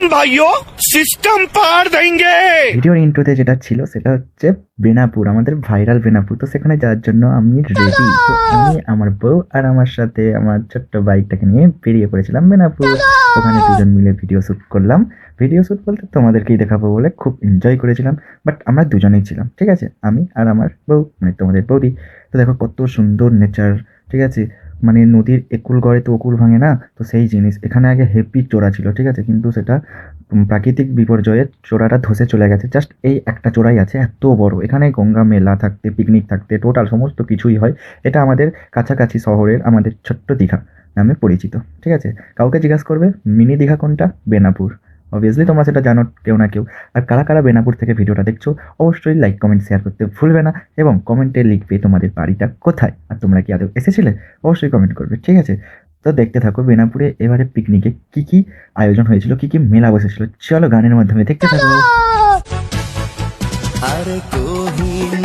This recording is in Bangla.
भाइयों सिस्टम पार देंगे। ভিডিওর ইন্ট্রোতে যেটা ছিল সেটা হচ্ছে বেনাপুর, আমাদের ভাইরাল বেনাপুর। তো সেখানে যাওয়ার জন্য আমি রেডি। তো আমি আমার বউ আর আমার সাথে আমার ছোট্ট বাইকটাকে নিয়ে বেরিয়ে পড়েছিলাম বেনাপুর। ওখানে দুজন মিলে ভিডিও শ্যুট করলাম। ভিডিও শ্যুট বলতে তোমাদেরকেই দেখাবো বলে খুব এনজয় করেছিলাম। বাট আমরা দুজনেই ছিলাম, ঠিক আছে, আমি আর আমার বউ, মানে তোমাদের বৌদি। তো দেখো কত সুন্দর নেচার, ঠিক আছে, মানে নদীর একুল গড়ে তো অকুল ভাঙে না, তো সেই জিনিস। এখানে আগে হেভি চোরা ছিল, ঠিক আছে, কিন্তু সেটা প্রাকৃতিক বিপর্যয়ে চোরাটা ধসে চলে গেছে। জাস্ট এই একটা চোরাই আছে এত বড়। এখানে গঙ্গা মেলা থাকতে, পিকনিক থাকতে, টোটাল সমস্ত কিছুই হয়। এটা আমাদের কাছাকাছি শহরের আমাদের ছোট্ট দীঘা নামে পরিচিত, ঠিক আছে। কাউকে জিজ্ঞাসা করবে মিনি দীঘা কোনটা, বেনাপুর। অবভিয়াসলি তোমরা সেটা জানো কেউ না কেউ। আর কারা কারা বেনাপুর থেকে ভিডিওটা দেখছো অবশ্যই লাইক কমেন্ট শেয়ার করতে ভুলবে না, এবং কমেন্টে লিখবে তোমাদের বাড়িটা কোথায় আর তোমরা কি আদৌ এসেছিলে, অবশ্যই কমেন্ট করবে, ঠিক আছে। তো দেখতে থাকো বেনাপুরে এবারে পিকনিকে কি কি আয়োজন হয়েছিল, কি কি মেলা বসেছিল। চলো গানের মাধ্যমে দেখতে থাকো। अरे कोई